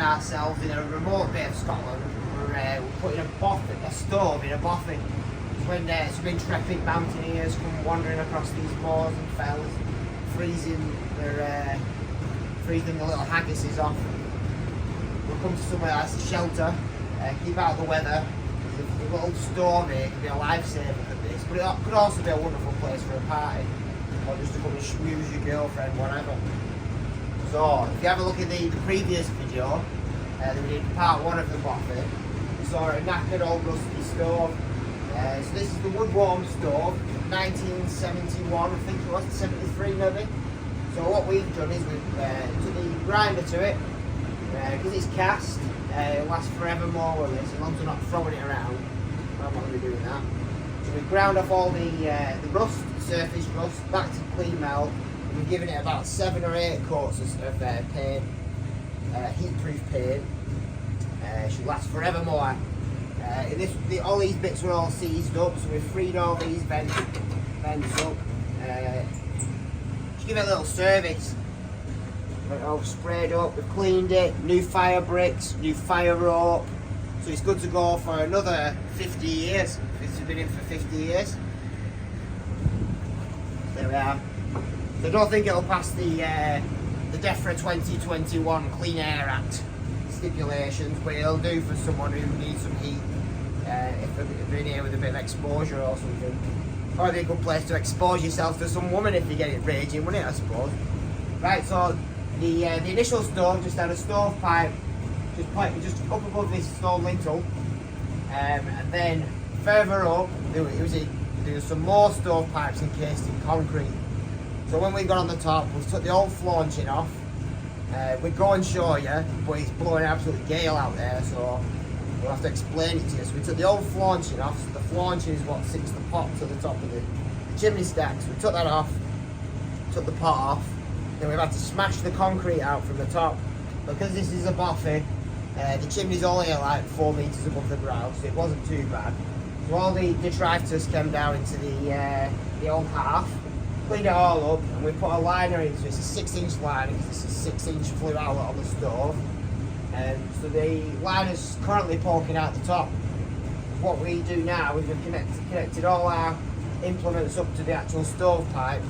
ourselves in a remote bit of Scotland. We're putting a stove in a bothy. When some intrepid mountaineers come wandering across these moors and fells, freezing the little haggises off. We'll come to somewhere that's a shelter, keep out of the weather. The little stove here could be a lifesaver for this, but it could also be a wonderful place for a party, or just to come and schmooze your girlfriend, whatever. So, if you have a look at the previous video, that we did part 1 of the Bothy, we saw a knackered old rusty stove. So this is the wood warm stove, 1971, I think it was, 73 maybe. So what we've done is we've took the grinder to it, because it's cast, it'll last forever more with this, as long as we're not throwing it around. I'm not going to be doing that. So we've ground off all the rust, the surface rust, back to clean melt. We've given it about 7 or 8 coats of paint, heat-proof paint. Should last forever more. All these bits are all seized up, so we've freed all these vents up. Just give it a little service. Got it all sprayed up, we've cleaned it, new fire bricks, new fire rope. So it's good to go for another 50 years. It's been in for 50 years. There we are. So I don't think it'll pass the DEFRA 2021 Clean Air Act stipulations, but it'll do for someone who needs some heat. If they're in here with a bit of exposure or something. Or it'd be a good place to expose yourself to some woman if you get it raging, wouldn't it, I suppose? Right, so the initial stove just had a stove pipe just up above this stone lintel, and then further up there was some more stove pipes encased in concrete. So when we got on the top, we took the old flaunching off. We'd go and show you, but it's blowing an absolute gale out there, so we'll have to explain it to you. So we took the old flaunching off. So the flaunching is what sits the pot to the top of the chimney stack. So we took that off, took the pot off. Then we've had to smash the concrete out from the top. Because this is a Bothy, the chimney's only like 4 metres above the ground, so it wasn't too bad. So all the detritus came down into the old half, cleaned it all up, and we put a liner in, so it's a 6-inch liner, because it's a 6-inch flue outlet on the stove. So the liner's currently poking out the top. What we do now is we've connected all our implements up to the actual stove pipe,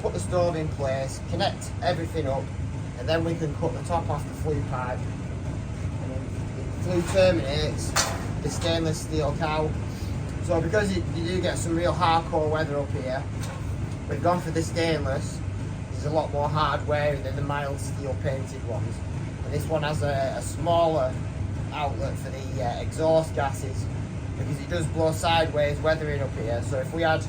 put the stove in place, connect everything up, and then we can cut the top off the flue pipe. And then the flue terminates the stainless steel cowl. So because you do get some real hardcore weather up here, we've gone for the stainless. There's a lot more hardware than the mild steel painted ones. And this one has a smaller outlet for the exhaust gases, because it does blow sideways weathering up here. So if we had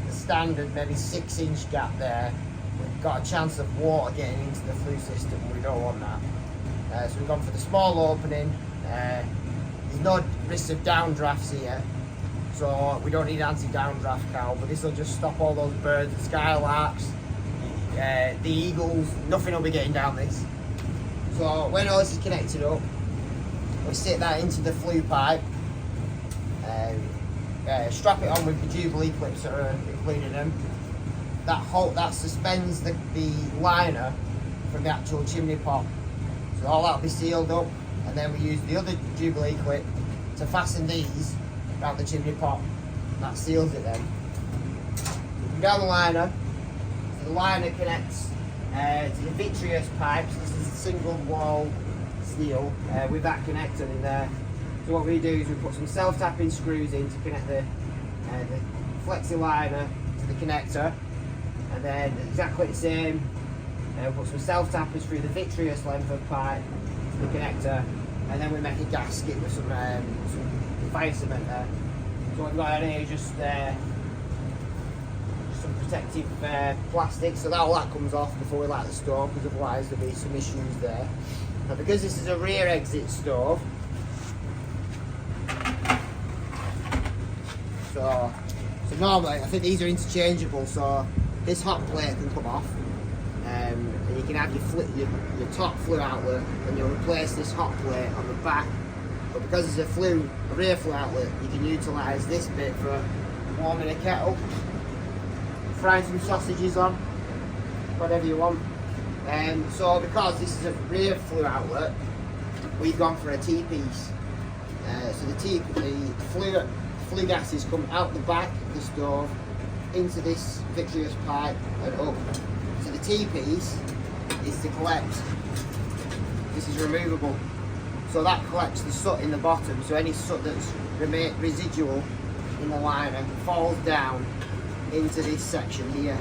the standard maybe 6-inch gap there, we've got a chance of water getting into the flue system. We don't want that. So we've gone for the small opening. There's no risk of downdrafts here, so we don't need anti-downdraft cowl, but this will just stop all those birds, the skylarks, the eagles, nothing will be getting down this. So when all this is connected up, we stick that into the flue pipe, strap it on with the Jubilee clips that are included in them. That suspends the liner from the actual chimney pot. So all that will be sealed up, and then we use the other Jubilee clip to fasten these around the chimney pot. That seals it then. We go down the liner. So the liner connects to the vitreous pipes. This is single wall steel with that connector in there. So what we do is we put some self-tapping screws in to connect the flexi liner to the connector, and then exactly the same, we put some self-tappers through the vitreous length of pipe to the connector, and then we make a gasket with some fire cement there. So what we've got in here is just some protective plastic, so all that comes off before we light the stove, because otherwise there'll be some issues there. Now because this is a rear exit stove, so normally I think these are interchangeable, so this hot plate can come off, and you can have your top flue outlet, and you'll replace this hot plate on the back. But because it's a rear flue outlet, you can utilise this bit for warming a kettle, frying some sausages on, whatever you want. So because this is a rear flue outlet, we've gone for a T-piece. So the flue gases come out the back of the stove into this vitreous pipe and up. So the T-piece is to collect. This is removable. So that collects the soot in the bottom. So any soot that's residual in the liner falls down into this section here.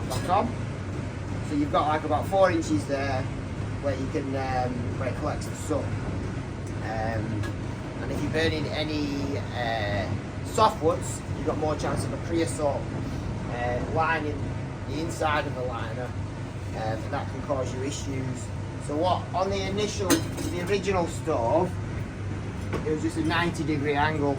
Back on. So you've got like about 4 inches there where you can where it collects the soot. And if you're burning any softwoods, you've got more chance of a creosote lining the inside of the liner, and that can cause you issues. So what on the original stove, it was just a 90-degree angle.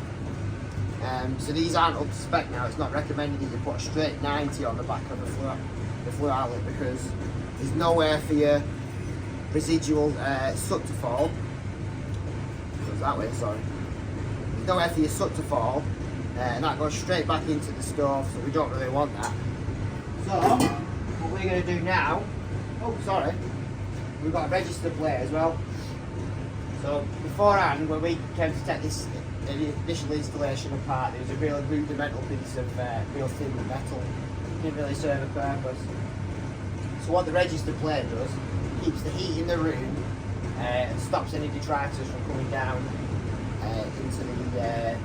So these aren't up to spec now. It's not recommended that you put a straight 90 on the back of the flue outlet, because there's nowhere for your residual soot to fall. Goes that way, sorry. There's nowhere for your soot to fall, and that goes straight back into the stove. So we don't really want that. So what we're going to do now? Oh, sorry. We've got a register plate as well. So beforehand, when we came to take this initial installation apart, there was a really rudimental piece of real thin metal. It didn't really serve a purpose. So what the register plate does, keeps the heat in the room and stops any detritus from coming down into the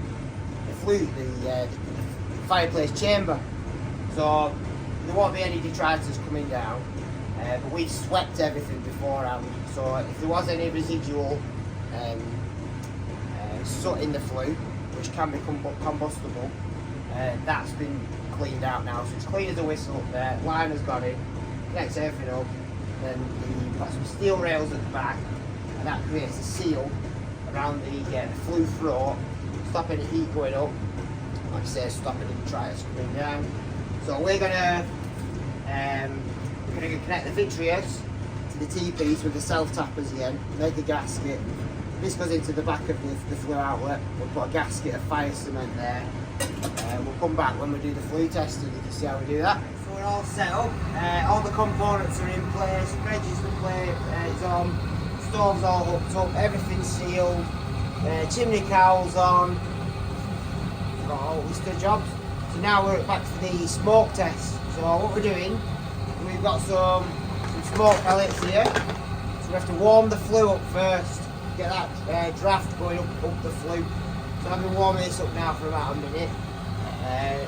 flue, the fireplace chamber. So there won't be any detritus coming down. But we swept everything beforehand, so if there was any residual soot in the flue, which can be combustible, that's been cleaned out now. So it's clean as a whistle up there, liner's gone in, connects everything up, then you've got some steel rails at the back, and that creates a seal around the flue throat, stopping the heat going up, like I say, stopping the detritus coming down. So we're going to connect the vitreous to the T-piece with the self-tappers again, make a gasket. This goes into the back of the flue outlet. We'll put a gasket of fire cement there. We'll come back when we do the flue testing. You can see how we do that. So we're all set up. All the components are in place. Register plate is on. Stove's all hooked up. Everything's sealed. Chimney cowls on. We've got all this to jobs. So now we're back to the smoke test. So what we're doing, we've got some smoke pellets here. So we have to warm the flue up first. Get that draft going up the flue. So I've been warming this up now for about a minute.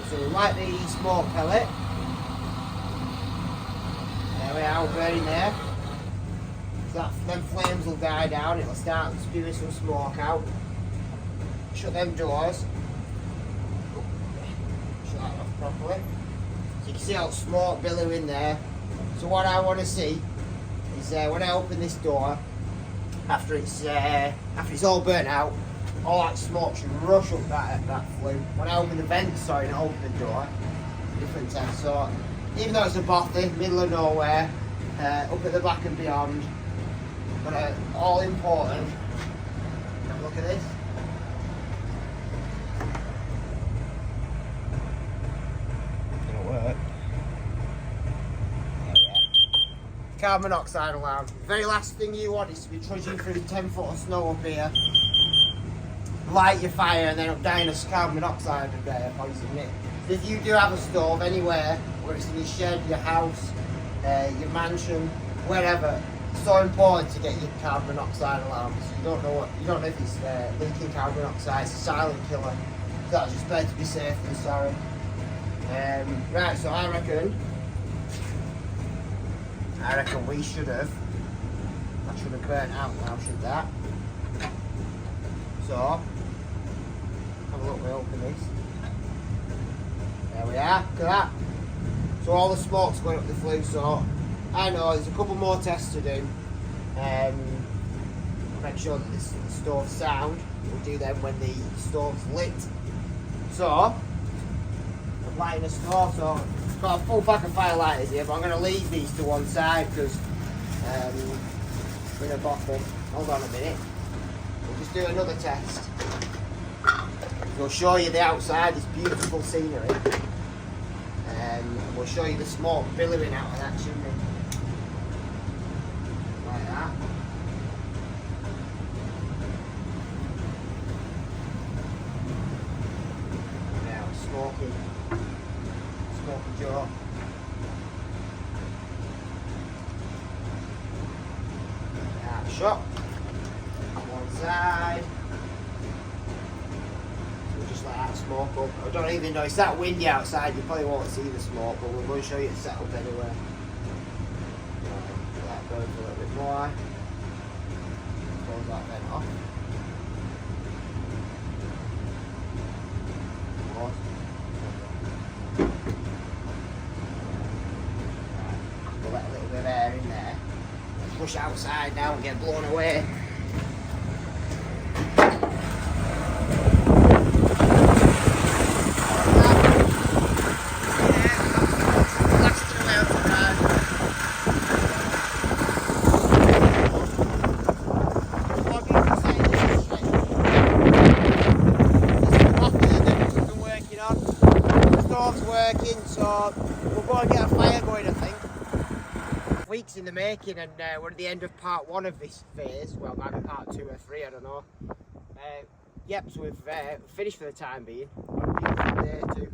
So we light the smoke pellet. There we are, burning there. So them flames will die down, it'll start spewing some smoke out. Shut them doors. Shut that off properly. So you can see all the smoke billowing there. So what I want to see is when I open this door, after it's all burnt out, all that smoke should rush up that flue. When I open the vent, sorry, and open the door, different test. So even though it's a Bothy, middle of nowhere, up at the back and beyond, but all important. Have a look at this. It'll work. Carbon monoxide alarm. The very last thing you want is to be trudging through 10 foot of snow up here, light your fire and then up dying of carbon monoxide poisoning it. So if you do have a stove anywhere, whether it's in your shed, your house, your mansion, wherever, it's so important to get your carbon monoxide alarm. So you don't know if it's leaking carbon monoxide. It's a silent killer. So that's just better to be safe than sorry. Right, so I reckon we should have. That should have burnt out now, should that? So, have a look, we open this. There we are, look at that. So all the smoke's going up the flue, so I know there's a couple more tests to do. Make sure that this stove's sound. We'll do them when the stove's lit. So, I'm lighting a stove, so I've got a full pack of firelighters here, but I'm going to leave these to one side because we're in a Bothy. Hold on a minute. We'll just do another test. We'll show you the outside, this beautiful scenery. We'll show you the smoke billowing out of that chimney. smoky Joe. Yeah, shot. One side. So just let that smoke up. I don't even know, it's that windy outside, you probably won't see the smoke, but we're going to show you the setup anyway. Let that go for a little bit more. Close that vent off. We'll let a little bit of air in there. Let's rush outside now and get blown away. Working, so we're going to get a fire going, I think. Weeks in the making, and we're at the end of part 1 of this phase. Well, it might be part 2 or 3, I don't know. Yep, so we've finished for the time being. Day 2.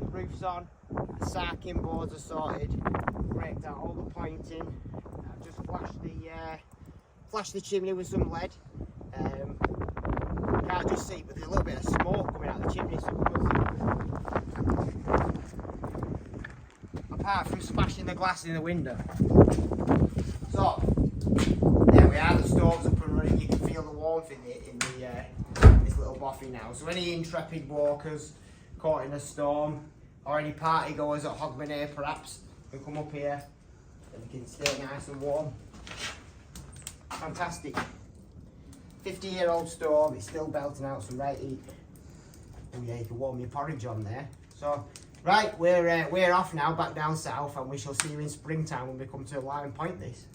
The roof's on, the sarking boards are sorted, raked out all the pointing. I've just flashed the chimney with some lead. You can't just see, but there's a little bit of smoke coming out of the chimney, so apart from smashing the glass in the window. So, there we are, the stove's up and running. You can feel the warmth in this little Bothy now. So any intrepid walkers caught in a storm, or any party goers at Hogmanay perhaps, can come up here and they can stay nice and warm. Fantastic. 50-year-old stove, it's still belting out some right heat. Oh yeah, you can warm your porridge on there. So, right, we're off now, back down south, and we shall see you in springtime when we come to Line Point this.